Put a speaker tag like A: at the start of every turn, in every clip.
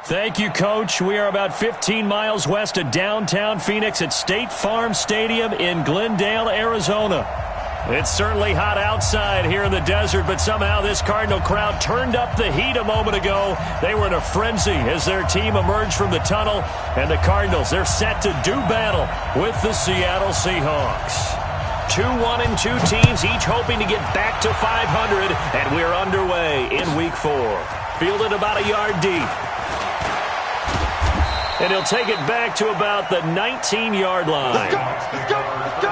A: Thank you, Coach. We are about 15 miles west of downtown Phoenix at State Farm Stadium in Glendale, Arizona. It's certainly hot outside here in the desert, but somehow this Cardinal crowd turned up the heat a moment ago. They were in a frenzy as their team emerged from the tunnel, and the Cardinals, they're set to do battle with the Seattle Seahawks. 2-1-2 teams, each hoping to get back to 500, and we're underway in Week 4. Fielded about a yard deep. And he'll take it back to about the 19-yard line.
B: Let's go, let's go, let's go.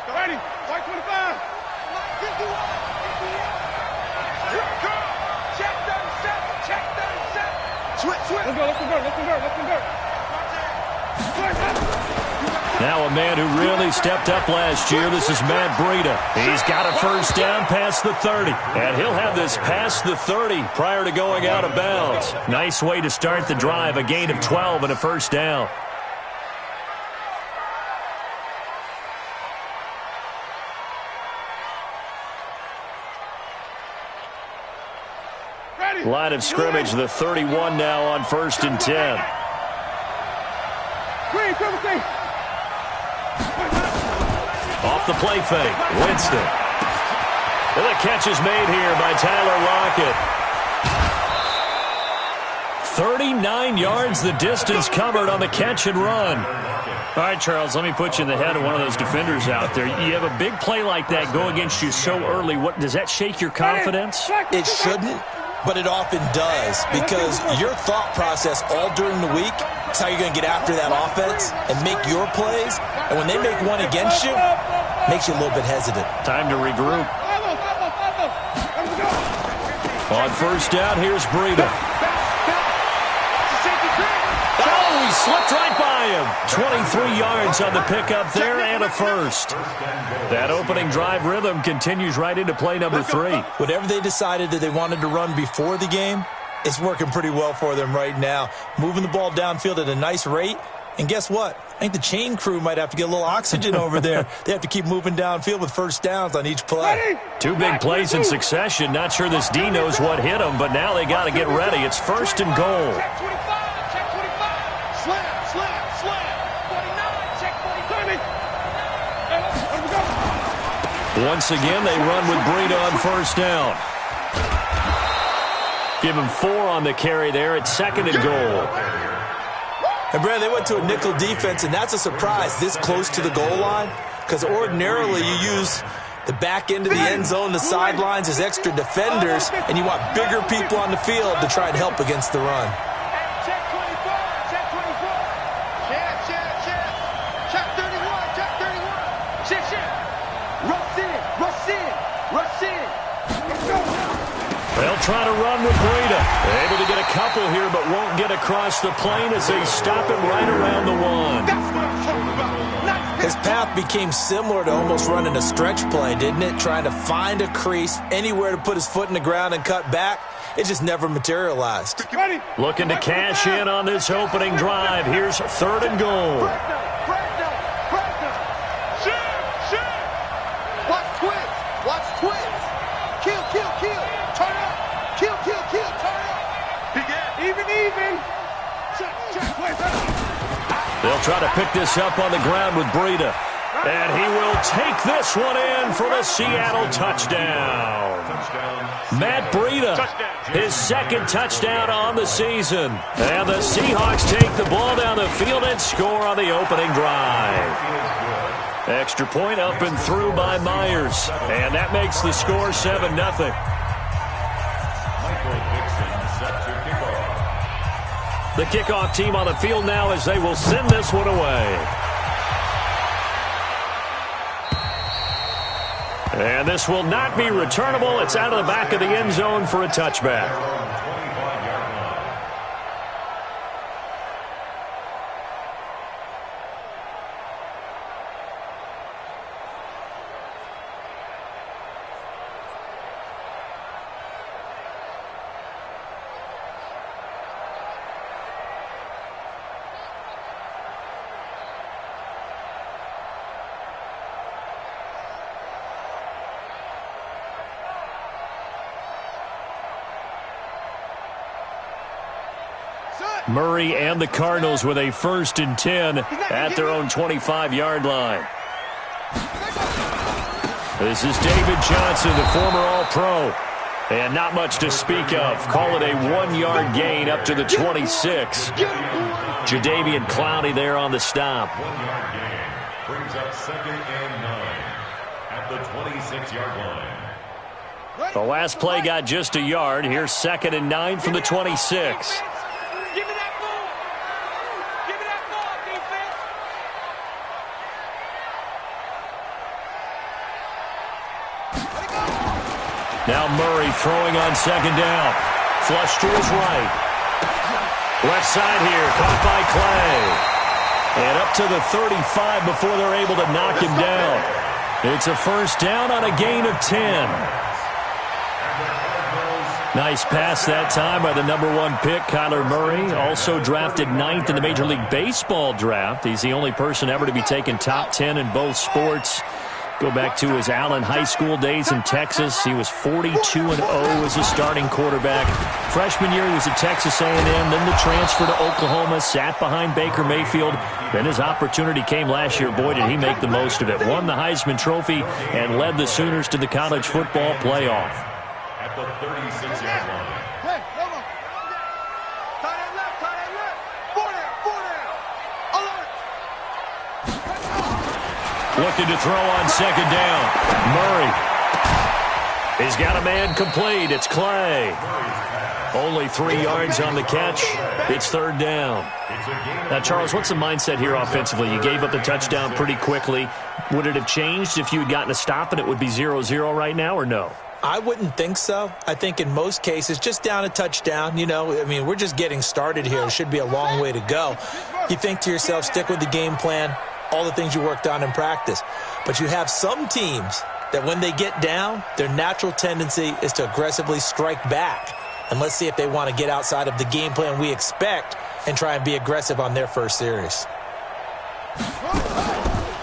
B: Ready, white 25. Check 37, check 37. Switch. Let's convert.
A: Now a man who really stepped up last year. This is Matt Breida. He's got a first down past the 30. And he'll have this past the 30 prior to going out of bounds. Nice way to start the drive. A gain of 12 and a first down. Line of scrimmage, the 31 now on 1st and 10. Off the play fake, Winston. And the catch is made here by Tyler Lockett. 39 yards the distance covered on the catch and run. All right, Charles, let me put you in the head of one of those defenders out there. You have a big play like that go against you so early. What does that shake your confidence?
C: It shouldn't, but it often does, because your thought process all during the week is how you're going to get after that offense and make your plays. And when they make one against you, it makes you a little bit hesitant.
A: Time to regroup. On first down, here's Breida. Oh, he slipped right by him. 23 yards on the pickup there and a first. That opening drive rhythm continues right into play number 3.
C: Whatever they decided that they wanted to run before the game, it's working pretty well for them right now. Moving the ball downfield at a nice rate. And guess what? I think the chain crew might have to get a little oxygen over there. They have to keep moving downfield with first downs on each play.
A: 2 big plays in succession. Not sure this D knows what hit him, but now they got to get ready. It's 1st and goal. Once again, they run with Breida on first down. Give him 4 on the carry there at 2nd and goal.
C: And, Brad, they went to a nickel defense, and that's a surprise this close to the goal line, because ordinarily you use the back end of the end zone, the sidelines as extra defenders, and you want bigger people on the field to try and help against the run.
A: They'll try to run with Breida. Able to get a couple here, but won't get across the plane as they stop him right around the 1.
C: His path became similar to almost running a stretch play, didn't it? Trying to find a crease, anywhere to put his foot in the ground and cut back. It just never materialized.
A: Looking to cash in on this opening drive. Here's 3rd and goal.
B: Watch twins. Kill. Turn up. Kill. Turn up. Even. Check.
A: They'll try to pick this up on the ground with Breida. And he will take this one in for the Seattle touchdown. Matt Breida, his 2nd touchdown on the season. And the Seahawks take the ball down the field and score on the opening drive. Extra point up and through by Myers. And that makes the score 7-0. The kickoff team on the field now as they will send this one away. And this will not be returnable. It's out of the back of the end zone for a touchback. Murray and the Cardinals with a 1st and 10 at their own 25-yard line. This is David Johnson, the former All-Pro. And not much to speak of. Call it a 1-yard gain up to the 26. Jadeveon Clowney there on the stop.
D: 1-yard gain brings up 2nd and 9 at the 26-yard line.
A: The last play got just a yard. Here's 2nd and 9 from the 26. Now Murray throwing on 2nd down. Flush to his right. Left side here, caught by Clay. And up to the 35 before they're able to knock him down. It's a 1st down on a gain of 10. Nice pass that time by the #1 pick, Kyler Murray. Also drafted 9th in the Major League Baseball draft. He's the only person ever to be taken top 10 in both sports. Go back to his Allen High School days in Texas. He was 42-0 as a starting quarterback. Freshman year, he was at Texas A&M, then the transfer to Oklahoma, sat behind Baker Mayfield. Then his opportunity came last year. Boy, did he make the most of it. Won the Heisman Trophy and led the Sooners to the college football playoff.
D: At the 36-yard line.
B: Hey, hold on. Tight end left, tight end left. 4 down, 4 down. Alert.
A: Looking to throw on 2nd down. Murray. He's got a man complete. It's Clay. Only 3 yards on the catch. It's 3rd down. Now, Charles, what's the mindset here offensively? You gave up the touchdown pretty quickly. Would it have changed if you had gotten a stop and it would be 0-0 right now, or no?
C: I wouldn't think so. I think in most cases, just down a touchdown, we're just getting started here. It should be a long way to go. You think to yourself, stick with the game plan, all the things you worked on in practice. But you have some teams that when they get down, their natural tendency is to aggressively strike back. And let's see if they want to get outside of the game plan we expect and try and be aggressive on their first series.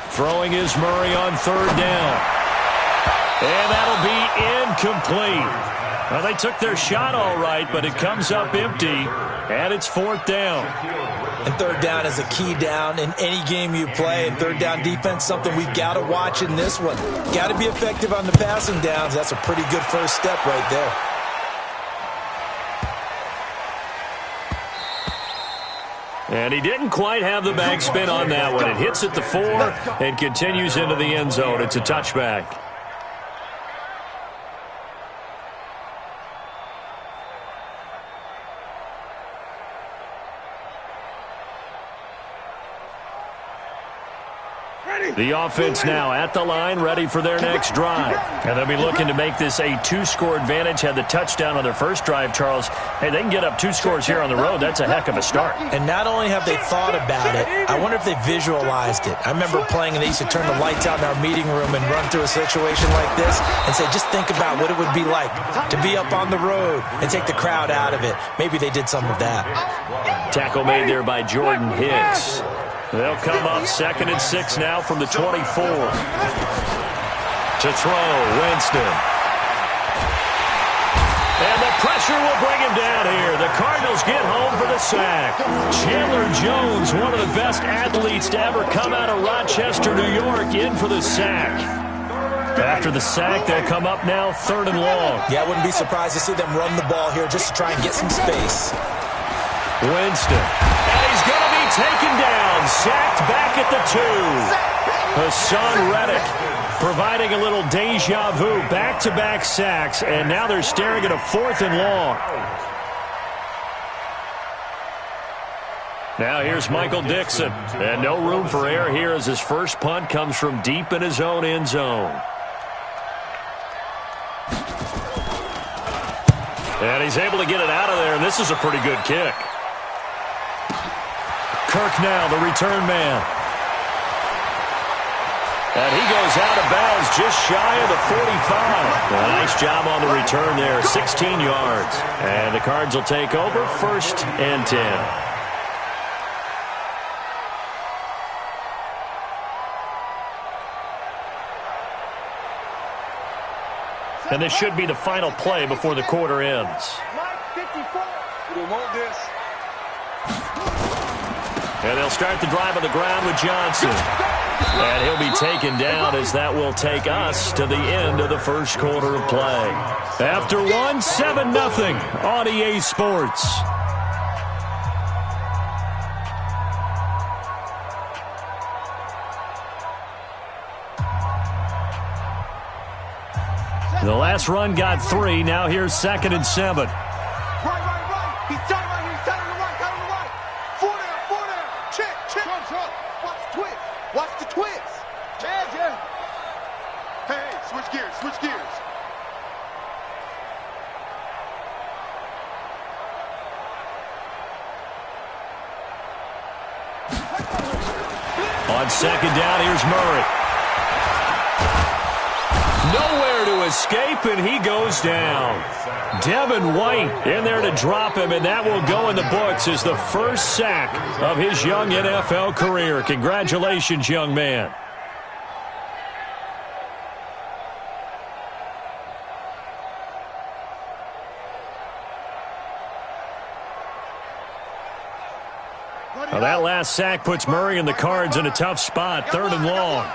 A: Throwing is Murray on 3rd down. And that'll be incomplete. Well, they took their shot all right, but it comes up empty, and it's 4th down.
C: And 3rd down is a key down in any game you play. And 3rd down defense, something we've got to watch in this one. Got to be effective on the passing downs. That's a pretty good first step right there.
A: And he didn't quite have the backspin on that one. It hits at the 4 and continues into the end zone. It's a touchback. The offense now at the line, ready for their next drive. And they'll be looking to make this a 2-score advantage. Had the touchdown on their first drive, Charles. Hey, they can get up 2 scores here on the road. That's a heck of a start.
C: And not only have they thought about it, I wonder if they visualized it. I remember playing, and they used to turn the lights out in our meeting room and run through a situation like this and say, just think about what it would be like to be up on the road and take the crowd out of it. Maybe they did some of that.
A: Tackle made there by Jordan Hicks. They'll come up 2nd and 6 now from the 24. To throw, Winston. And the pressure will bring him down here. The Cardinals get home for the sack. Chandler Jones, one of the best athletes to ever come out of Rochester, New York, in for the sack. After the sack, they'll come up now 3rd and long.
C: Yeah, I wouldn't be surprised to see them run the ball here just to try and get some space.
A: Winston. And he's going to be taken down. Sacked back at the 2. Hassan Reddick providing a little deja vu. Back-to-back sacks. And now they're staring at a 4th and long. Now here's Michael Dixon. And no room for error here as his first punt comes from deep in his own end zone. And he's able to get it out of there. And this is a pretty good kick. Kirk now, the return man. And he goes out of bounds just shy of the 45. A nice job on the return there, 16 yards. And the Cards will take over 1st and 10. And this should be the final play before the quarter ends.
B: Mike 54. We want this.
A: And they'll start the drive on the ground with Johnson. And he'll be taken down as that will take us to the end of the first quarter of play. After one, 7-0 on EA Sports. The last run got 3. Now here's 2nd and 7.
B: Right. He's tight right here. He's tight on the right. Tight on the right. 4 down. Check. Watch the twist. Watch the twist. Yeah. Hey, switch gears.
A: On 2nd down, here's Murray. Nowhere to escape, and he goes down. Devin White in there to drop him, and that will go in the books as the first sack of his young NFL career. Congratulations, young man. Well, that last sack puts Murray and the Cards in a tough spot, 3rd and long.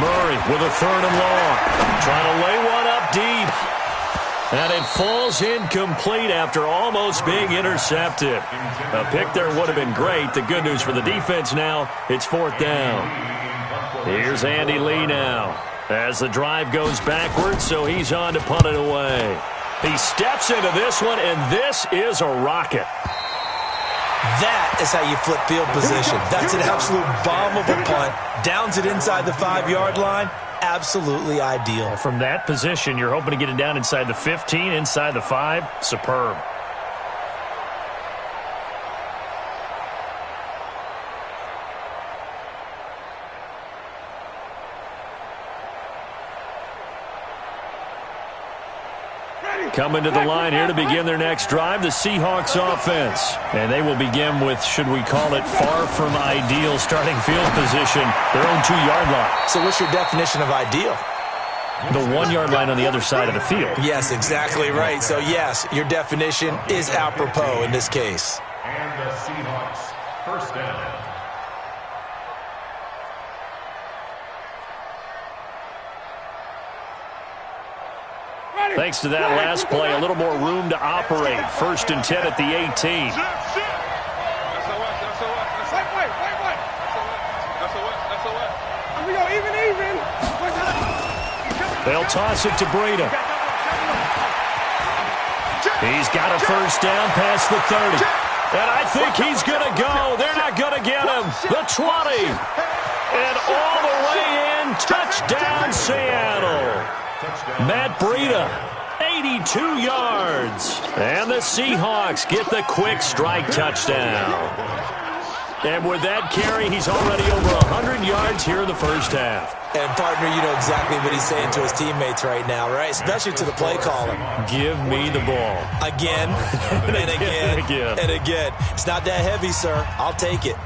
A: Murray with a 3rd and long. Trying to lay one up deep. And it falls incomplete after almost being intercepted. A pick there would have been great. The good news for the defense now, it's 4th down. Here's Andy Lee now as the drive goes backwards, so he's on to punt it away. He steps into this one, and this is a rocket.
C: That is how you flip field position. That's an absolute bomb of a punt. Downs it inside the 5-yard line. Absolutely ideal.
A: From that position, you're hoping to get it down inside the 15, inside the 5. Superb. Coming to the line here to begin their next drive, the Seahawks offense. And they will begin with, should we call it, far from ideal starting field position, their own 2-yard line.
C: So what's your definition of ideal?
A: The 1-yard line on the other side of the field.
C: Yes, exactly right. So, yes, your definition is apropos in this case.
D: And the Seahawks, first down.
A: Thanks to that last play, a little more room to operate. 1st and 10 at the 18.
B: Wait. Are we going even?
A: They'll toss it to Breida. He's got a first down past the 30. And I think he's going to go. They're not going to get him. The 20. And all the way in. Touchdown, Seattle. Matt Breida, 82 yards. And the Seahawks get the quick strike touchdown. And with that carry, he's already over 100 yards here in the first half.
C: And, partner, you know exactly what he's saying to his teammates right now, right? Especially to the play caller.
A: Give me the ball.
C: Again, and again, and again. It's not that heavy, sir. I'll take it.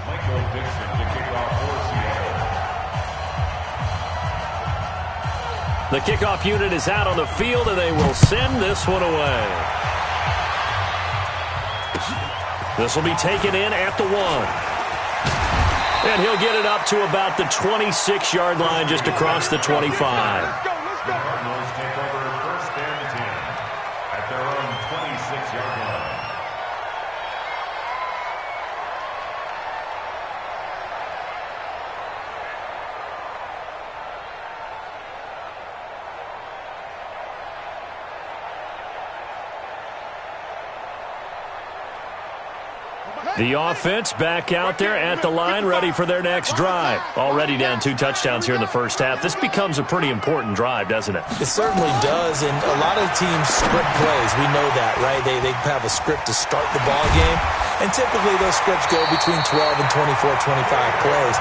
D: Michael Dixon to kick off for Seattle.
A: The kickoff unit is out on the field, and they will send this one away. This will be taken in at the 1. And he'll get it up to about the 26-yard line just across the 25.
D: The Cardinals take over 1st and 10 at their own 26-yard line.
A: The offense back out there at the line, ready for their next drive. Already down 2 touchdowns here in the first half. This becomes a pretty important drive, doesn't it?
C: It certainly does, and a lot of teams script plays. We know that, right? They have a script to start the ball game, and typically those scripts go between 12 and 24, 25 plays.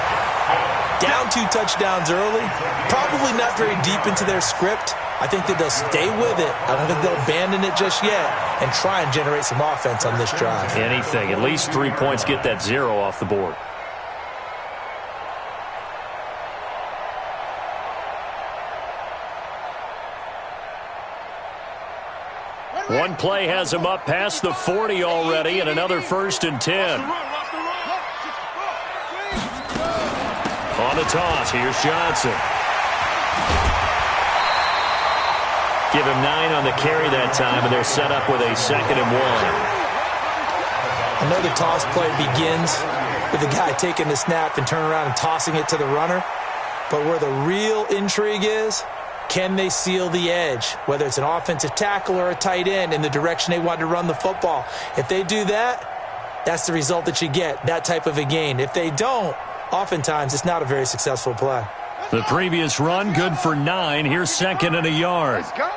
C: Down 2 touchdowns early, probably not very deep into their script, I think that they'll stay with it. I don't think they'll abandon it just yet and try and generate some offense on this drive.
A: Anything. At least 3 points, get that 0 off the board. One play has him up past the 40 already, and another 1st and 10. On the toss, here's Johnson. Give him 9 on the carry that time, and they're set up with a 2nd and 1.
C: Another toss play begins with the guy taking the snap and turning around and tossing it to the runner. But where the real intrigue is, can they seal the edge, whether it's an offensive tackle or a tight end, in the direction they want to run the football? If they do that, that's the result that you get, that type of a gain. If they don't, oftentimes it's not a very successful play.
A: The previous run, good for 9. Here's 2nd and a yard.
B: Let's go.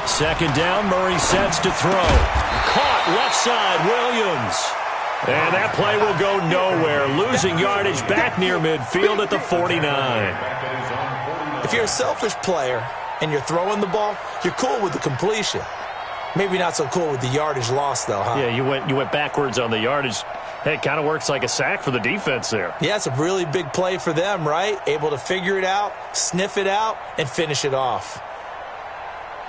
A: Second down, Murray sets to throw. Caught left side, Williams. And that play will go nowhere. Losing yardage back near midfield at the 49.
C: If you're a selfish player and you're throwing the ball, you're cool with the completion. Maybe not so cool with the yardage loss, though, huh?
A: Yeah, you went backwards on the yardage. Hey, it kind of works like a sack for the defense there.
C: Yeah, it's a really big play for them, right? Able to figure it out, sniff it out, and finish it off.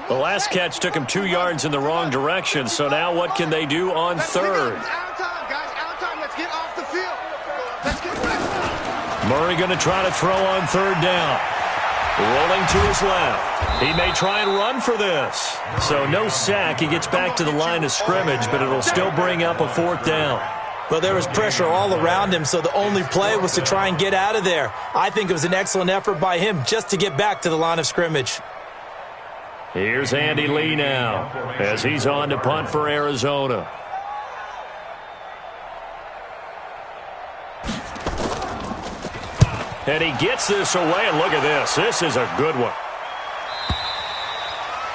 A: The last catch took him 2 yards in the wrong direction, so now what can they do on 3rd?
B: Out of time, guys. Out of time. Let's get off the field. Let's get back.
A: Murray going to try to throw on 3rd down. Rolling to his left. He may try and run for this. So no sack. He gets back to the line of scrimmage, but it'll still bring up a 4th down.
C: Well, there was pressure all around him, so the only play was to try and get out of there. I think it was an excellent effort by him just to get back to the line of scrimmage.
A: Here's Andy Lee now as he's on to punt for Arizona. And he gets this away, and look at this. This is a good one.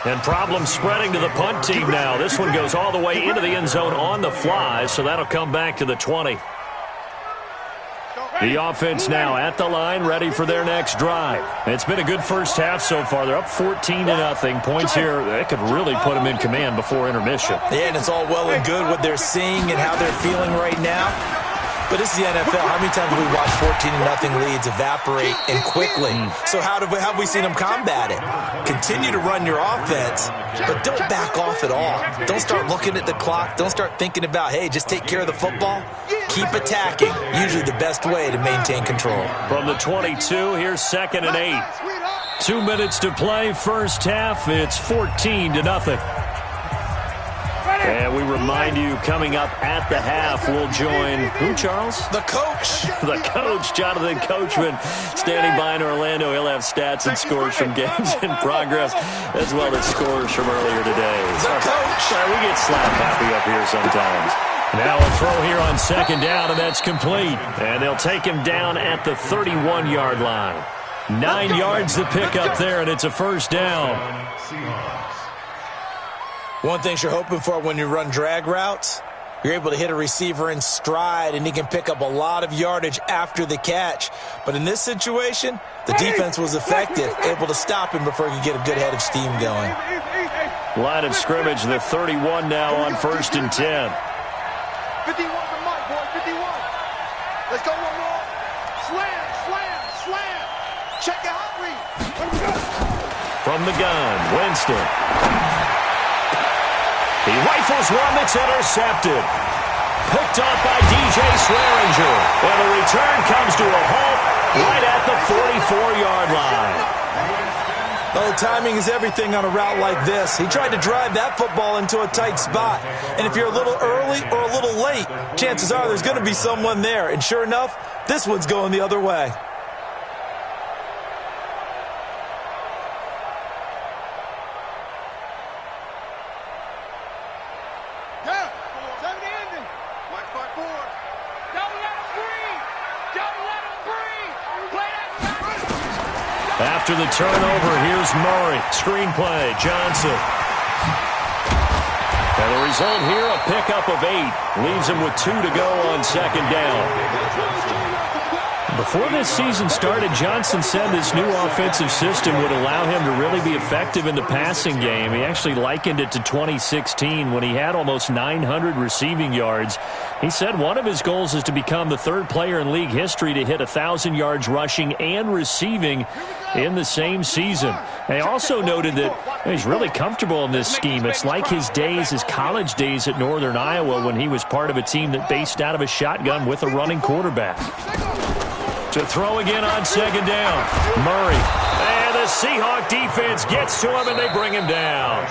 A: And problem spreading to the punt team now. This one goes all the way into the end zone on the fly, so that'll come back to the 20. The offense now at the line, ready for their next drive. It's been a good first half so far. They're up 14-0. Points here, they could really put them in command before intermission.
C: Yeah, and it's all well and good what they're seeing and how they're feeling right now. But this is the NFL. How many times have we watched 14-0 leads evaporate and quickly? So how have we seen them combat it? Continue to run your offense, but don't back off at all. Don't start looking at the clock. Don't start thinking about, hey, just take care of the football. Keep attacking. Usually the best way to maintain control.
A: From the 22, here's 2nd and 8. 2 minutes to play, first half. It's 14-0. And we remind you, coming up at the half, we'll join who, Charles?
C: The coach.
A: The coach, Jonathan Coachman, standing by in Orlando. He'll have stats and scores from games in progress, as well as scores from earlier today.
C: The coach.
A: We get slap happy up here sometimes. Now a throw here on 2nd down, and that's complete. And they'll take him down at the 31-yard line. 9 yards to pick up there, and it's a 1st down.
C: One thing you're hoping for when you run drag routes, you're able to hit a receiver in stride, and he can pick up a lot of yardage after the catch. But in this situation, the defense was effective, able to stop him before he could get a good head of steam going.
A: Line of scrimmage, the 31 now on 1st and 10.
B: 51 for Mike, boy. 51. Let's go one more. Slam, slam, slam. Check it out, Reed.
A: From the gun, Winston. He rifles one that's intercepted. Picked up by DJ Swearinger. And the return comes to a halt right at the 44-yard line.
C: Oh, timing is everything on a route like this. He tried to drive that football into a tight spot. And if you're a little early or a little late, chances are there's going to be someone there. And sure enough, this one's going the other way.
A: After the turnover, here's Murray. Screenplay, Johnson. And the result here, a pickup of 8. Leaves him with 2 to go on second down. Before this season started, Johnson said this new offensive system would allow him to really be effective in the passing game. He actually likened it to 2016 when he had almost 900 receiving yards. He said one of his goals is to become the 3rd player in league history to hit 1,000 yards rushing and receiving in the same season. He also noted that he's really comfortable in this scheme. It's like his college days at Northern Iowa when he was part of a team that based out of a shotgun with a running quarterback. To throw again on second down. Murray. And the Seahawk defense gets to him, and they bring him down.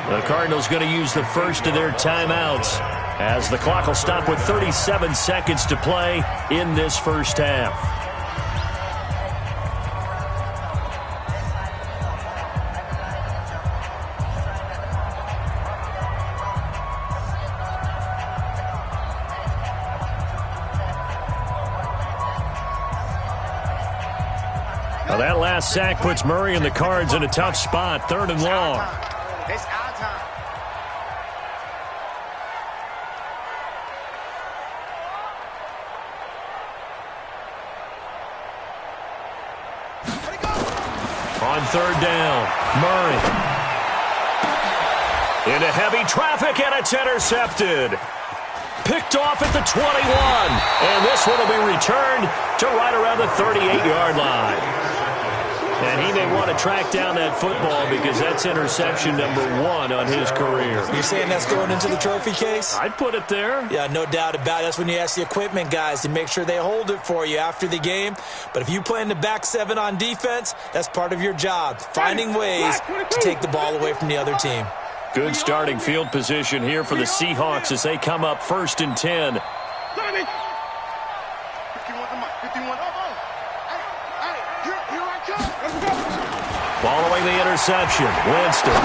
A: The Cardinals going to use the first of their timeouts as the clock will stop with 37 seconds to play in this first half. Well, that last sack puts Murray and the Cards in a tough spot, 3rd and long.
B: It's our time.
A: On 3rd down, Murray. Into heavy traffic, and it's intercepted. Picked off at the 21. And this one will be returned to right around the 38-yard line. And he may want to track down that football because that's interception number 1 on his career.
C: You're saying that's going into the trophy case?
A: I'd put it there.
C: Yeah, no doubt about it. That's when you ask the equipment guys to make sure they hold it for you after the game. But if you play in the back 7 on defense, that's part of your job, finding ways to take the ball away from the other team.
A: Good starting field position here for the Seahawks as they come up 1st and 10. Following the interception, Winston.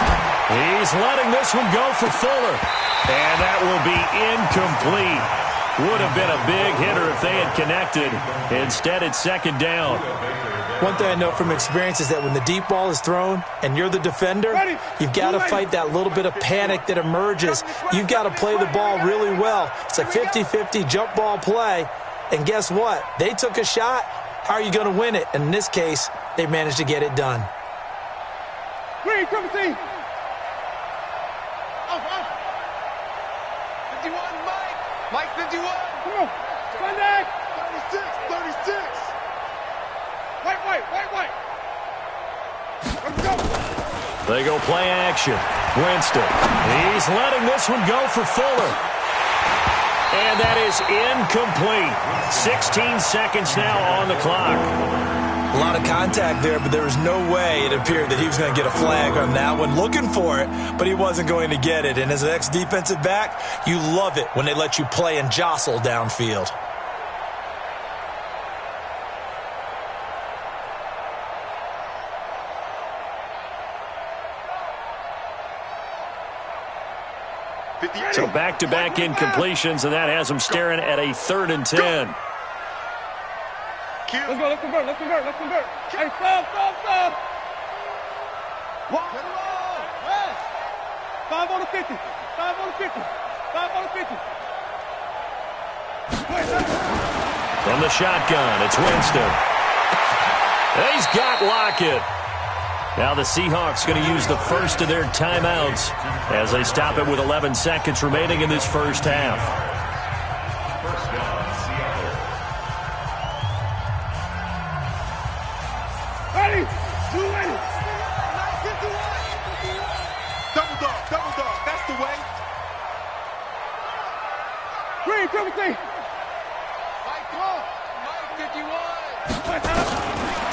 A: He's letting this one go for Fuller. And that will be incomplete. Would have been a big hitter if they had connected. Instead, it's 2nd down.
C: One thing I know from experience is that when the deep ball is thrown and you're the defender, you've got to fight that little bit of panic that emerges. You've got to play the ball really well. It's a 50-50 jump ball play. And guess what? They took a shot. How are you going to win it? And in this case, they managed to get it done.
B: Green, come and see. 51, Mike. Mike, 51. Come on. Sunday. 36. White. Let's go.
A: They go play action. Winston. He's letting this one go for Fuller. And that is incomplete. 16 seconds now on the clock.
C: A lot of contact there, but there was no way it appeared that he was going to get a flag on that one. Looking for it, but he wasn't going to get it. And as an ex-defensive back, you love it when they let you play and jostle downfield.
A: So back-to-back incompletions, and that has them staring at a 3rd and 10.
B: Let's convert. Hey, stop. 5 on the 50.
A: From the shotgun, it's Winston. He's got Lockett. Now the Seahawks going to use the first of their timeouts as they stop it with 11 seconds remaining in this first half.
D: First down, Seattle.
B: Ready? Double dog. That's the way. Green, triple T. Mike 51.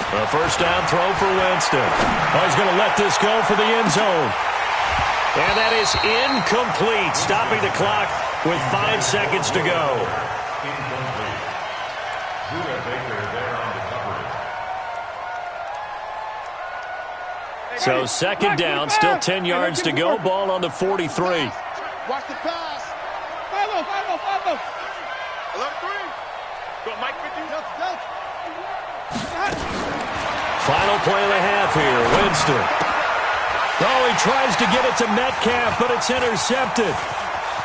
A: A first down throw for Winston. Oh, he's going to let this go for the end zone. And that is incomplete, stopping the clock with 5 seconds to go.
D: Incomplete. Judah Baker there on the coverage.
A: So 2nd down, still 10 yards to go. Ball on the 43.
B: Watch the pass. 5-0. 11-3. Go, Mike 50.
A: Final play of the half here. Winston. Oh, he tries to get it to Metcalf, but it's intercepted.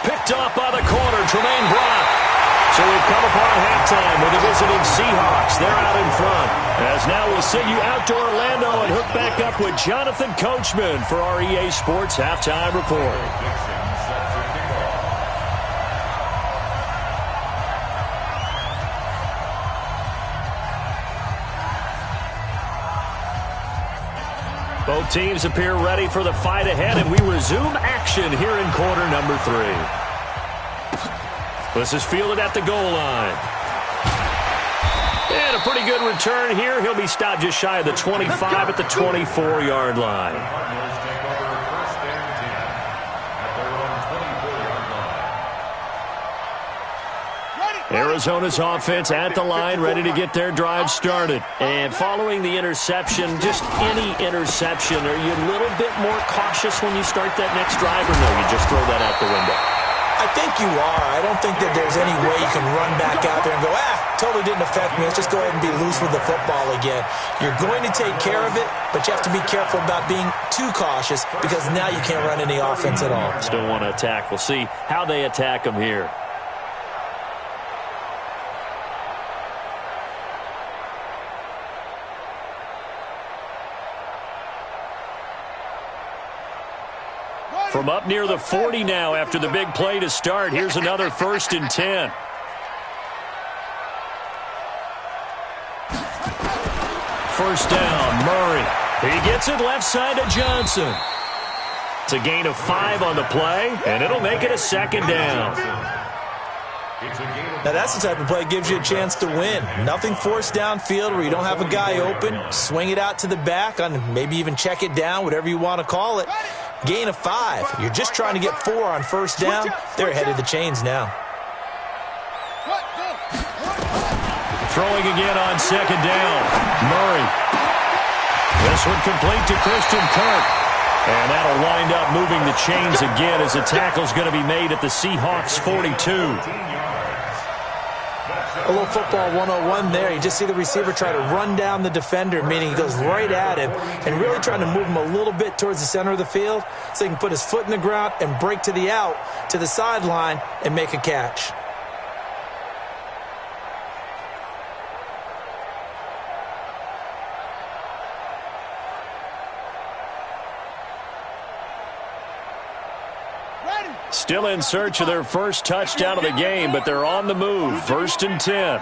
A: Picked off by the corner, Tremaine Brock. So we've come upon halftime with the visiting Seahawks. They're out in front. As now we'll send you out to Orlando and hook back up with Jonathan Coachman for our EA Sports Halftime Report. Both teams appear ready for the fight ahead, and we resume action here in quarter number 3. This is fielded at the goal line. And a pretty good return here. He'll be stopped just shy of the 25 at the 24-yard line. Arizona's offense at the line, ready to get their drive started. And following the interception, just any interception, are you a little bit more cautious when you start that next drive, or no, you just throw that out the window?
C: I think you are. I don't think that there's any way you can run back out there and go, totally didn't affect me. Let's just go ahead and be loose with the football again. You're going to take care of it, but you have to be careful about being too cautious because now you can't run any offense at all.
A: Still want to attack. We'll see how they attack them here. From up near the 40 now after the big play to start. Here's another 1st and 10. First down, Murray. He gets it left side to Johnson. It's a gain of 5 on the play, and it'll make it a 2nd down.
C: Now that's the type of play that gives you a chance to win. Nothing forced downfield where you don't have a guy open. Swing it out to the back, on maybe even check it down, whatever you want to call it. Gain of 5. You're just trying to get 4 on first down. They're ahead of the chains now.
A: Throwing again on 2nd down. Murray. This one complete to Christian Kirk. And that'll wind up moving the chains again as the tackle's going to be made at the Seahawks 42.
C: A little football 101 there. You just see the receiver try to run down the defender, meaning he goes right at him and really trying to move him a little bit towards the center of the field so he can put his foot in the ground and break to the out, to the sideline, and make a catch.
A: Still in search of their first touchdown of the game, but they're on the move. 1st and 10.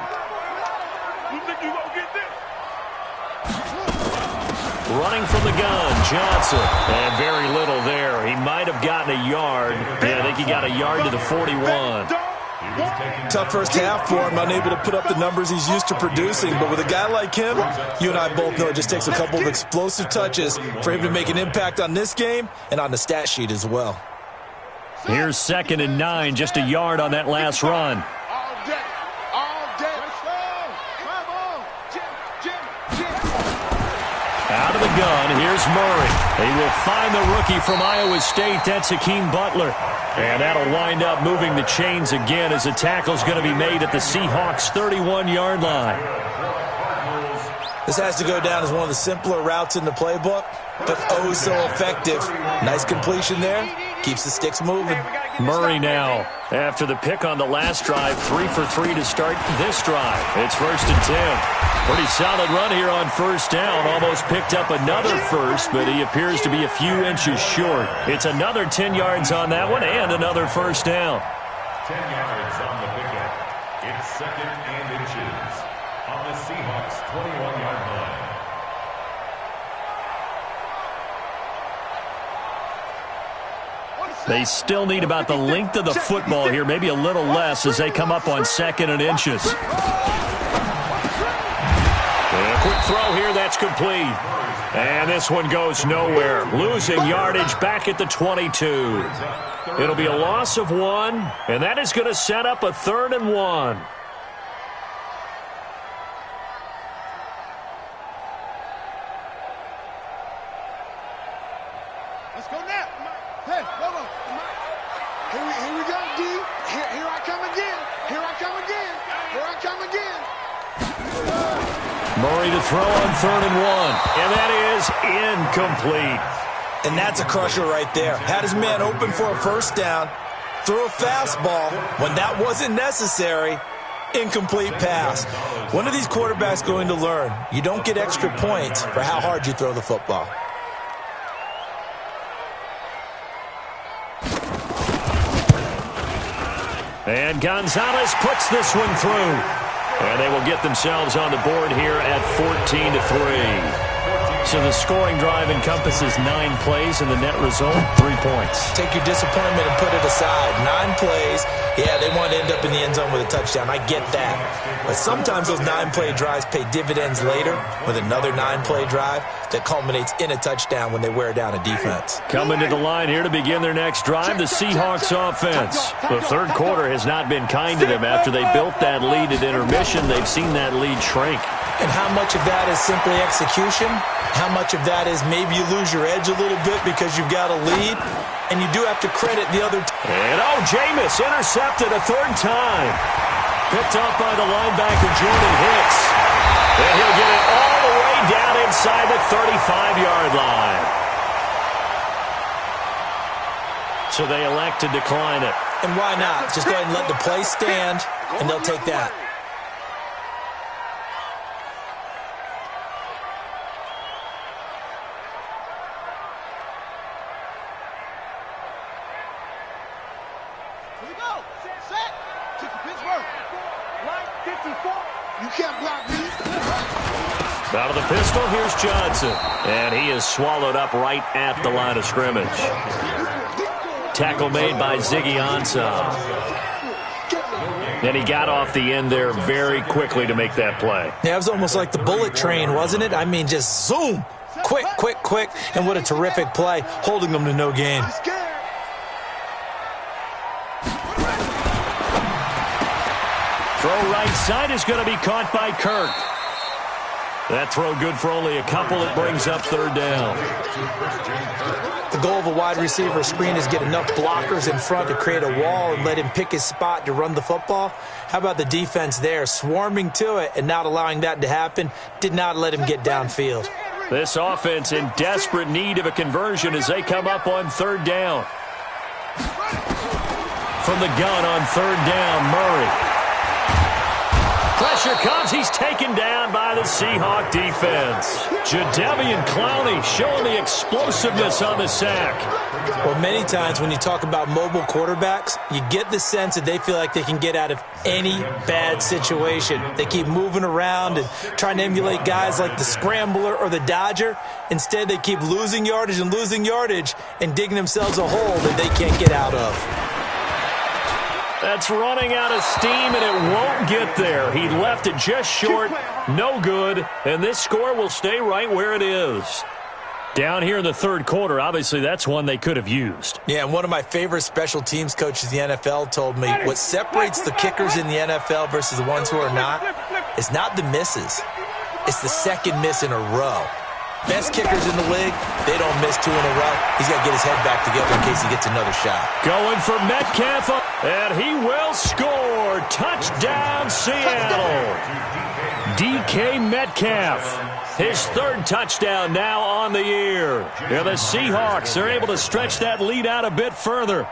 A: Running from the gun, Johnson. And very little there. He might have gotten a yard. Yeah, I think he got a yard to the 41.
C: Tough first half for him, unable to put up the numbers he's used to producing. But with a guy like him, you and I both know it just takes a couple of explosive touches for him to make an impact on this game and on the stat sheet as well.
A: Here's 2nd and 9, just a yard on that last run. Out of the gun, here's Murray. They will find the rookie from Iowa State. That's Hakeem Butler. And that'll wind up moving the chains again as the tackle's going to be made at the Seahawks 31-yard line.
C: This has to go down as one of the simpler routes in the playbook, but oh so effective. Nice completion there. Keeps the sticks moving.
A: Murray now, after the pick on the last drive, 3 for 3 to start this drive. It's 1st and 10. Pretty solid run here on first down. Almost picked up another first, but he appears to be a few inches short. It's another 10 yards on that one and another first down.
D: 10 yards on the pickup. It's 2nd and inches on the Seahawks 21-yard line.
A: They still need about the length of the football here, maybe a little less as they come up on 2nd and inches. And a quick throw here, that's complete. And this one goes nowhere. Losing yardage back at the 22. It'll be a loss of 1, and that is going to set up a 3rd and 1.
B: Let's go now. Hey, Bobo. Here we go, D. Here I come again. Here I come again. Here I come again.
A: Murray to throw on 3rd and 1. And that is incomplete.
C: And that's a crusher right there. Had his man open for a first down, threw a fastball when that wasn't necessary. Incomplete pass. When are these quarterbacks going to learn? You don't get extra points for how hard you throw the football.
A: And Gonzalez puts this one through. And they will get themselves on the board here at 14-3. So the scoring drive encompasses 9 plays, and the net result, 3 points.
C: Take your disappointment and put it aside. 9 plays. Yeah, they want to end up in the end zone with a touchdown. I get that. But sometimes those 9-play drives pay dividends later with another 9-play drive that culminates in a touchdown when they wear down a defense.
A: Coming to the line here to begin their next drive, the Seahawks offense. The third quarter has not been kind to them. After they built that lead at intermission, they've seen that lead shrink.
C: And how much of that is simply execution? How much of that is maybe you lose your edge a little bit because you've got a lead? And you do have to credit the other.
A: And Jameis intercepted a third time. Picked up by the linebacker, Jordan Hicks. And he'll get it all the way down inside the 35-yard line. So they elect to decline it.
C: And why not? Just go ahead and let the play stand, and they'll take that.
A: Out of the pistol, here's Johnson. And he is swallowed up right at the line of scrimmage. Tackle made by Ziggy Ansah. And he got off the end there very quickly to make that play.
C: Yeah, it was almost like the bullet train, wasn't it? I mean, just zoom. Quick, quick, quick. And what a terrific play, holding them to no gain.
A: Throw right side is going to be caught by Kirk. That throw good for only a couple. It brings up third down.
C: The goal of a wide receiver screen is get enough blockers in front to create a wall and let him pick his spot to run the football. How about the defense there, swarming to it and not allowing that to happen? Did not let him get downfield.
A: This offense in desperate need of a conversion as they come up on third down. From the gun on third down, Murray. Pressure comes. He's taken down by the Seahawk defense. Jadeveon Clowney showing the explosiveness on the sack.
C: Well, many times when you talk about mobile quarterbacks, you get the sense that they feel like they can get out of any bad situation. They keep moving around and trying to emulate guys like the Scrambler or the Dodger. Instead, they keep losing yardage and digging themselves a hole that they can't get out of.
A: That's running out of steam, and it won't get there. He left it just short, no good, and this score will stay right where it is. Down here in the third quarter, obviously that's one they could have used.
C: Yeah, and one of my favorite special teams coaches in the NFL told me what separates the kickers in the NFL versus the ones who are not is not the misses. It's the second miss in a row. Best kickers in the league, they don't miss 2 in a row. He's got to get his head back together in case he gets another shot.
A: Going for Metcalf, and he will score. Touchdown, Seattle. DK Metcalf, his third touchdown now on the year. Yeah, the Seahawks are able to stretch that lead out a bit further.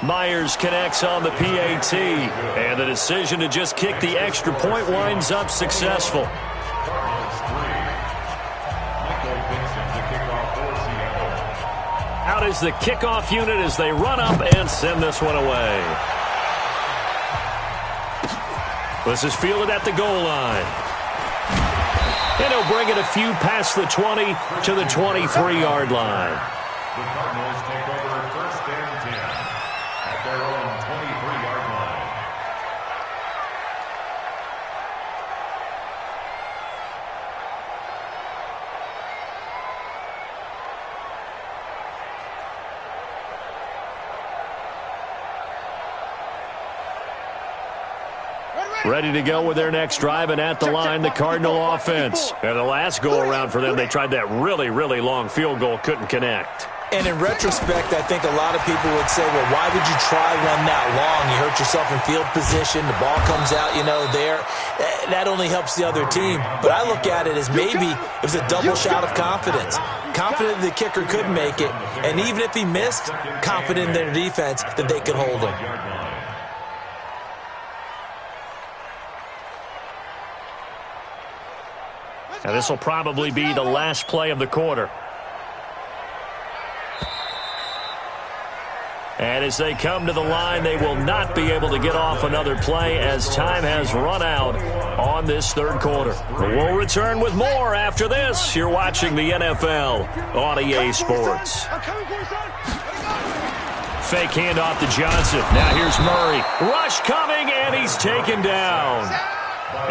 A: Myers connects on the PAT, and the decision to just kick the extra point winds up successful. Out is the kickoff unit as they run up and send this one away. This is fielded at the goal line. And he'll bring it a few past the 20 to the 23-yard line.
D: The Cardinals take over first and 10 at their own 23-yard line.
A: Ready to go with their next drive, and at the line, the Cardinal offense. And the last go-around for them, they tried that really, really long field goal, couldn't connect.
C: And in retrospect, I think a lot of people would say, well, why would you try one that long? You hurt yourself in field position. The ball comes out, there. That only helps the other team. But I look at it as maybe it was a double shot of confidence. Confident the kicker could make it. And even if he missed, confident in their defense that they could hold him.
A: Now this will probably be the last play of the quarter. And as they come to the line, they will not be able to get off another play as time has run out on this third quarter. We'll return with more after this. You're watching the NFL on EA Sports. Fake handoff to Johnson. Now here's Murray. Rush coming, and he's taken down.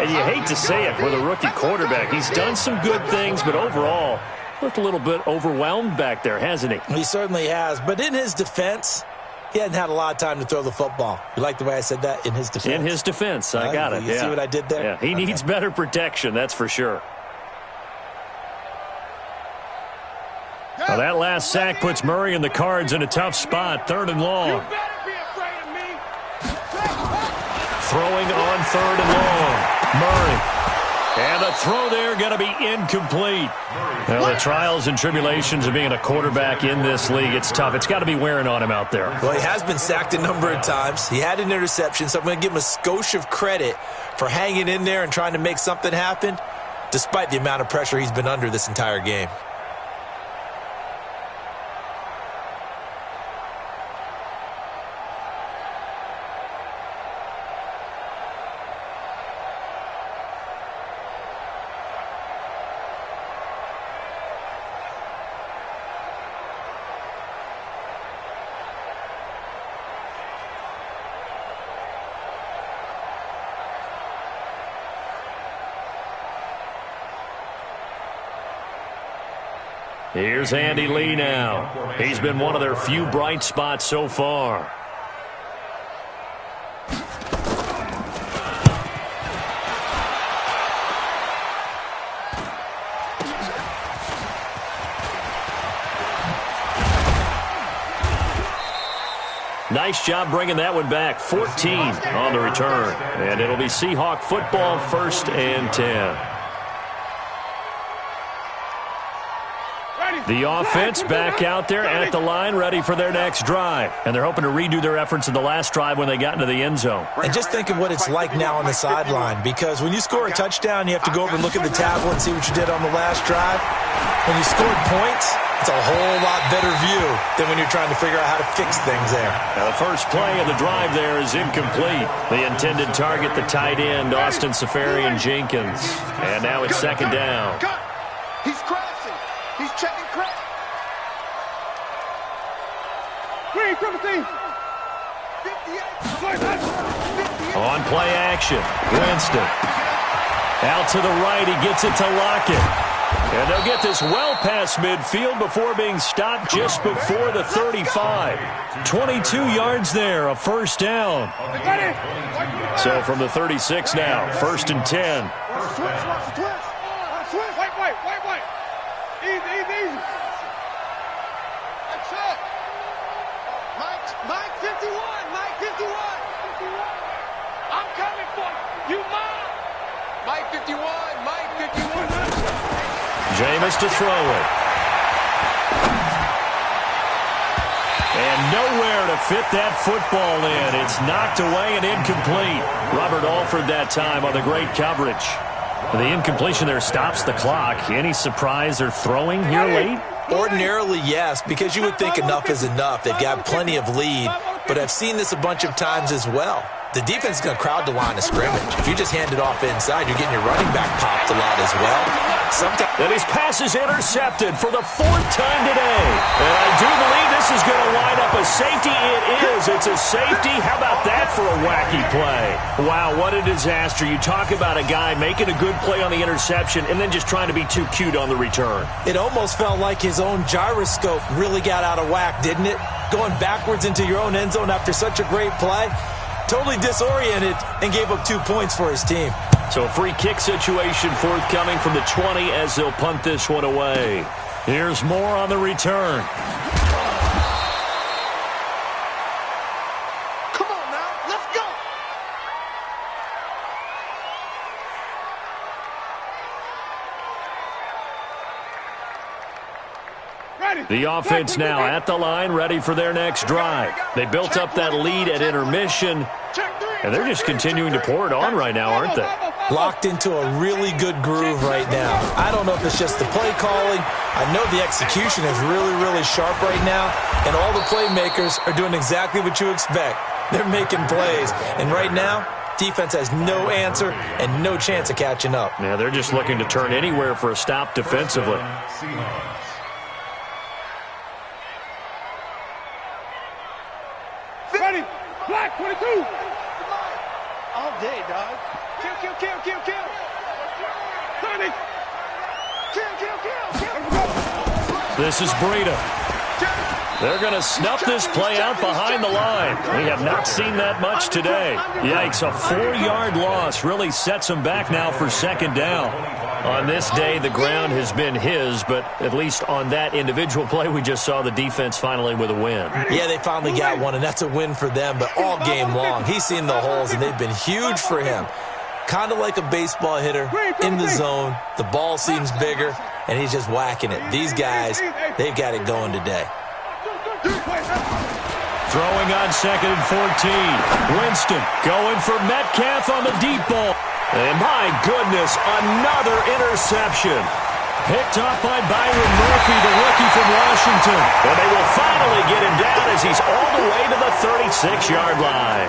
A: And you hate to say it with a rookie quarterback. He's done some good things, but overall, looked a little bit overwhelmed back there, hasn't he?
C: He certainly has. But in his defense, he hadn't had a lot of time to throw the football. You like the way I said that? In his defense.
A: In his defense. I got it.
C: You see what I did there?
A: Yeah, he needs better protection, that's for sure. Now that last sack puts Murray and the Cards in a tough spot. 3rd and long.
B: You better be afraid of me.
A: Throwing on 3rd and long. Murray. And the throw there going to be incomplete. Well, the trials and tribulations of being a quarterback in this league, it's tough. It's got to be wearing on him out there.
C: Well, he has been sacked a number of times. He had an interception, so I'm going to give him a skosh of credit for hanging in there and trying to make something happen, despite the amount of pressure he's been under this entire game.
A: Here's Andy Lee now. He's been one of their few bright spots so far. Nice job bringing that one back. 14 on the return. And it'll be Seahawk football, 1st and 10. The offense back out there at the line, ready for their next drive. And they're hoping to redo their efforts in the last drive when they got into the end zone.
C: And just think of what it's like now on the sideline, because when you score a touchdown, you have to go over and look at the tablet and see what you did on the last drive. When you scored points, it's a whole lot better view than when you're trying to figure out how to fix things there.
A: Now the first play of the drive there is incomplete. The intended target, the tight end, Austin Seferian-Jenkins. And now it's 2nd down.
B: He's crashing. He's checking crash. Green, 58.
A: On play action, Winston. Out to the right, he gets it to Lockett. And they'll get this well past midfield before being stopped just before the 35. 22 yards there, a 1st down. So from the 36 now, 1st and 10.
B: Watch the twist. Wait. Easy. That's it. Mike 51. I'm coming for you. You mine. Mike 51.
A: Jameis to throw it. And nowhere to fit that football in. It's knocked away and incomplete. Robert Alford that time on the great coverage. The incompletion there stops the clock. Any surprise they're throwing here late?
C: Ordinarily, yes, because you would think enough is enough. They've got plenty of lead, but I've seen this a bunch of times as well. The defense is going to crowd the line of scrimmage. If you just hand it off inside, you're getting your running back popped a lot as well.
A: And his pass is intercepted for the 4th time today. And I do believe this is going to line up a safety. It is. It's a safety. How about that for a wacky play? Wow, what a disaster. You talk about a guy making a good play on the interception and then just trying to be too cute on the return.
C: It almost felt like his own gyroscope really got out of whack, didn't it? Going backwards into your own end zone after such a great play. Totally disoriented and gave up 2 points for his team.
A: So a free kick situation forthcoming from the 20 as they'll punt this one away. Here's more on the return. The offense now at the line, ready for their next drive. They built up that lead at intermission, and they're just continuing to pour it on right now, aren't they?
C: Locked into a really good groove right now. I don't know if it's just the play calling. I know the execution is really, really sharp right now, and all the playmakers are doing exactly what you expect. They're making plays, and right now, defense has no answer and no chance of catching up.
A: Yeah, they're just looking to turn anywhere for a stop defensively.
B: Ready, black 22. All day, dog. Kill, kill, kill, kill, kill. 30. Kill.
A: This is Breida. They're going to snuff this play out behind the line. We have not seen that much today. Yikes, a 4-yard loss really sets them back now for second down. On this day, the ground has been his, but at least on that individual play, we just saw the defense finally with a win.
C: Yeah, they finally got one, and that's a win for them, but all game long, he's seen the holes, and they've been huge for him. Kind of like a baseball hitter in the zone. The ball seems bigger, and he's just whacking it. These guys, they've got it going today.
A: Throwing on 2nd and 14. Winston going for Metcalf on the deep ball. And my goodness, another interception. Picked off by Byron Murphy, the rookie from Washington. And they will finally get him down as he's all the way to the 36-yard line.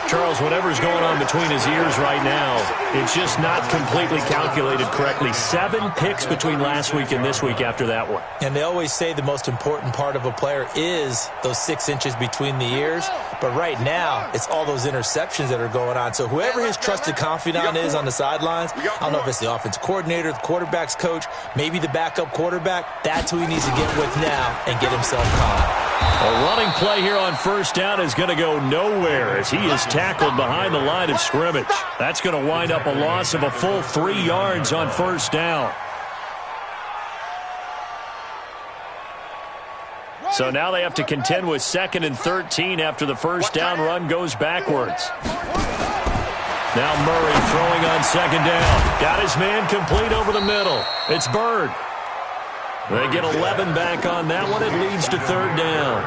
A: Charles, whatever's going on between his ears right now, it's just not completely calculated correctly. 7 picks between last week and this week after that one.
C: And they always say the most important part of a player is those 6 inches between the ears. But right now, it's all those interceptions that are going on. So whoever his trusted confidant is on the sidelines, I don't know if it's the offensive coordinator, the quarterback's coach, maybe the backup quarterback, that's who he needs to get with now and get himself calm.
A: A running play here on first down is going to go nowhere as he is tackled behind the line of scrimmage. That's going to wind up a loss of a full 3 yards on first down. So now they have to contend with 2nd and 13 after the first down run goes backwards. Now Murray throwing on 2nd down. Got his man complete over the middle. It's Bird. They get 11 back on that one. It leads to 3rd down.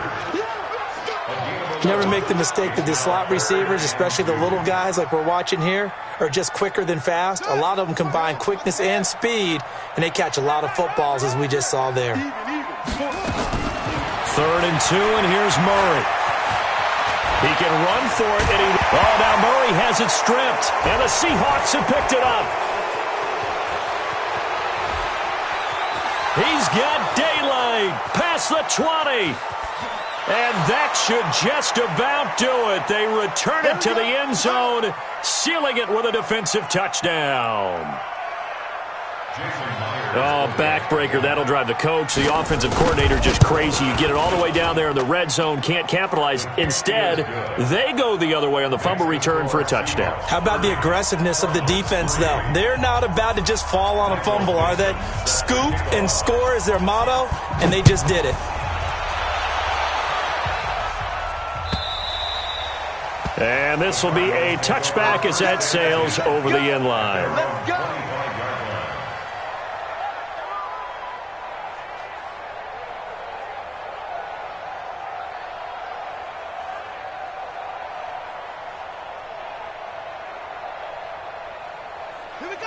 C: Never make the mistake that the slot receivers, especially the little guys like we're watching here, are just quicker than fast. A lot of them combine quickness and speed, and they catch a lot of footballs, as we just saw there.
A: 3rd and 2, and here's Murray. He can run for it, and now Murray has it stripped, and the Seahawks have picked it up. He's got daylight past the 20. And that should just about do it. They return it to the end zone, sealing it with a defensive touchdown. Oh, backbreaker. That'll drive the coach. The offensive coordinator just crazy. You get it all the way down there in the red zone, can't capitalize. Instead, they go the other way on the fumble return for a touchdown.
C: How about the aggressiveness of the defense, though? They're not about to just fall on a fumble, are they? Scoop and score is their motto, and they just did it.
A: And this will be a touchback as that sails over the end line.
B: Let's go.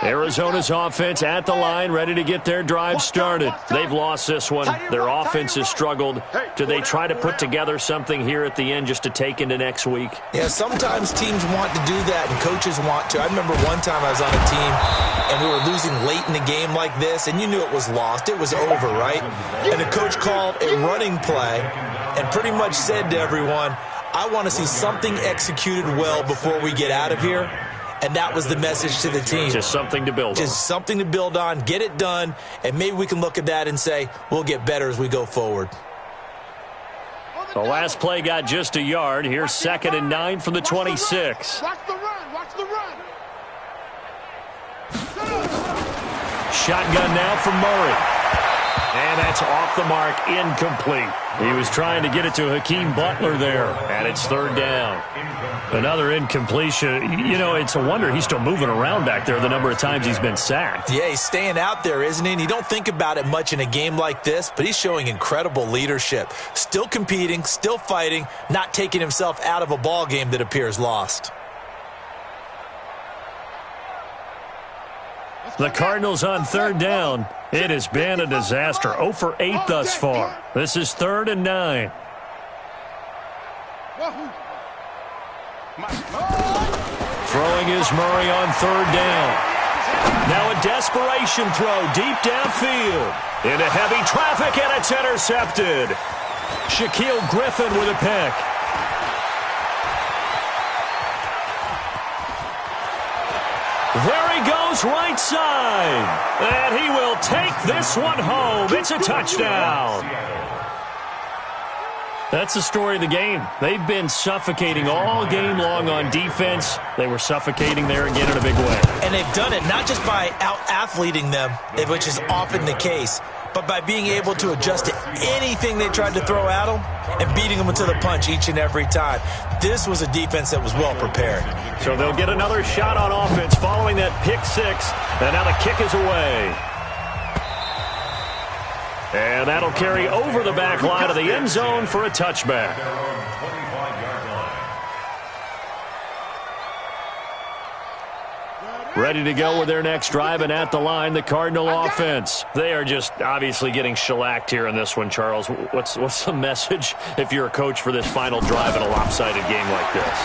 A: Arizona's offense at the line, ready to get their drive started. They've lost this one. Their offense has struggled. Do they try to put together something here at the end just to take into next week?
C: Yeah, sometimes teams want to do that, and coaches want to. I remember one time I was on a team, and we were losing late in the game like this, and you knew it was lost. It was over, right? And the coach called a running play and pretty much said to everyone, I want to see something executed well before we get out of here. And that was the message to the team.
A: Just something to build on.
C: Just something to build on, get it done, and maybe we can look at that and say, we'll get better as we go forward.
A: The last play got just a yard. Here's 2nd and 9 from the 26.
B: Watch the run. Watch the run.
A: Shotgun now from Murray. And that's off the mark, incomplete. He was trying to get it to Hakeem Butler there, and it's third down. Another incompletion. You know, it's a wonder he's still moving around back there the number of times he's been sacked.
C: Yeah, he's staying out there, isn't he? And you don't think about it much in a game like this, but he's showing incredible leadership. Still competing, still fighting, not taking himself out of a ball game that appears lost.
A: The Cardinals on third down. It has been a disaster. 0 for 8 thus far. This is 3rd and 9. Throwing is Murray on third down. Now a desperation throw deep downfield. Into heavy traffic, and it's intercepted. Shaquille Griffin with a pick. There he goes, right side. And he will take this one home. It's a touchdown. That's the story of the game. They've been suffocating all game long on defense. They were suffocating there again in a big way.
C: And they've done it not just by out-athleting them, which is often the case, but by being able to adjust to anything they tried to throw at them and beating them to the punch each and every time. This was a defense that was well prepared.
A: So they'll get another shot on offense following that pick six. And now the kick is away. And that'll carry over the back line of the end zone for a touchback. Ready to go with their next drive, and at the line, the Cardinal offense. They are just obviously getting shellacked here in this one, Charles. What's the message if you're a coach for this final drive in a lopsided game like this?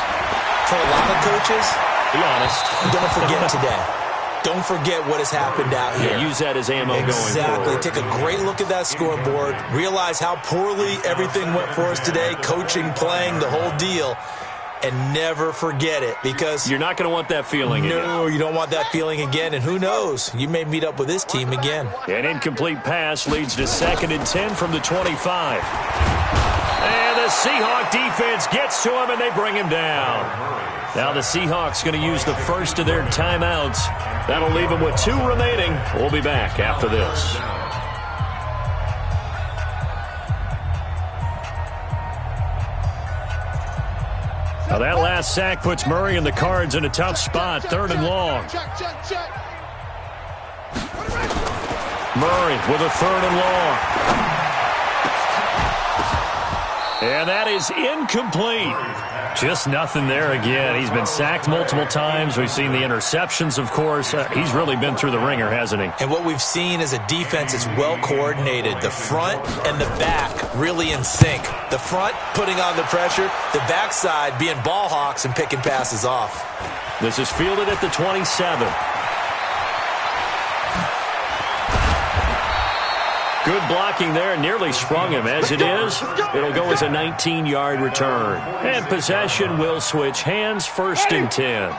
C: For a lot of coaches,
A: be honest,
C: don't forget today. Don't forget what has happened out here.
A: Yeah, use that as ammo going forward.
C: Exactly. Take a great look at that scoreboard. Realize how poorly everything went for us today. Coaching, playing, the whole deal. And never forget it, because
A: you're not going to want that feeling again.
C: No, you don't want that feeling again. And who knows? You may meet up with this team again.
A: An incomplete pass leads to 2nd and 10 from the 25. And the Seahawk defense gets to him, and they bring him down. Now the Seahawks going to use the first of their timeouts. That'll leave them with 2 remaining. We'll be back after this. Now that last sack puts Murray and the Cards in a tough spot. 3rd and long. Murray with a 3rd and long. And that is incomplete. Just nothing there again. He's been sacked multiple times. We've seen the interceptions, of course. He's really been through the ringer, hasn't he?
C: And what we've seen is a defense that's well coordinated. The front and the back really in sync. The front putting on the pressure. The backside being ball hawks and picking passes off.
A: This is fielded at the 27. Good blocking there, nearly sprung him. As it is, it'll go as a 19-yard return. And possession will switch hands, 1st and 10.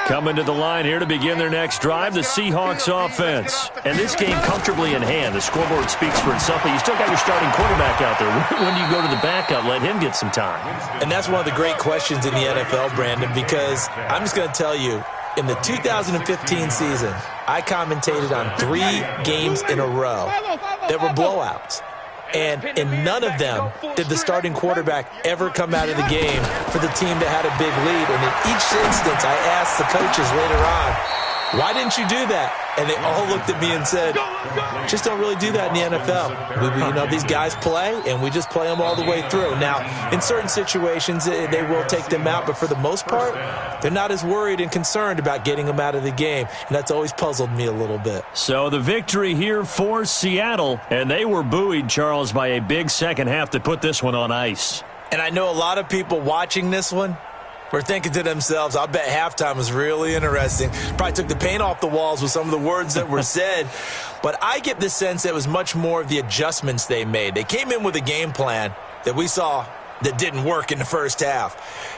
A: Coming to the line here to begin their next drive, the Seahawks offense. And this game comfortably in hand. The scoreboard speaks for itself, but you still got your starting quarterback out there. When do you go to the backup, let him get some time?
C: And that's one of the great questions in the NFL, Brandon, because I'm just going to tell you, in the 2015 season, I commentated on 3 games in a row that were blowouts. And in none of them did the starting quarterback ever come out of the game for the team that had a big lead. And in each instance, I asked the coaches later on, why didn't you do that? And they all looked at me and said, just don't really do that in the NFL. These guys play, and we just play them all the way through. Now, in certain situations, they will take them out, but for the most part, they're not as worried and concerned about getting them out of the game, and that's always puzzled me a little bit.
A: So the victory here for Seattle, and they were buoyed, Charles, by a big second half to put this one on ice.
C: And I know a lot of people watching this one were thinking to themselves, I'll bet halftime was really interesting. Probably took the paint off the walls with some of the words that were said. But I get the sense that it was much more of the adjustments they made. They came in with a game plan that we saw that didn't work in the first half.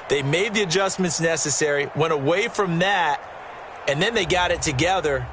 C: They made the adjustments necessary, went away from that, and then they got it together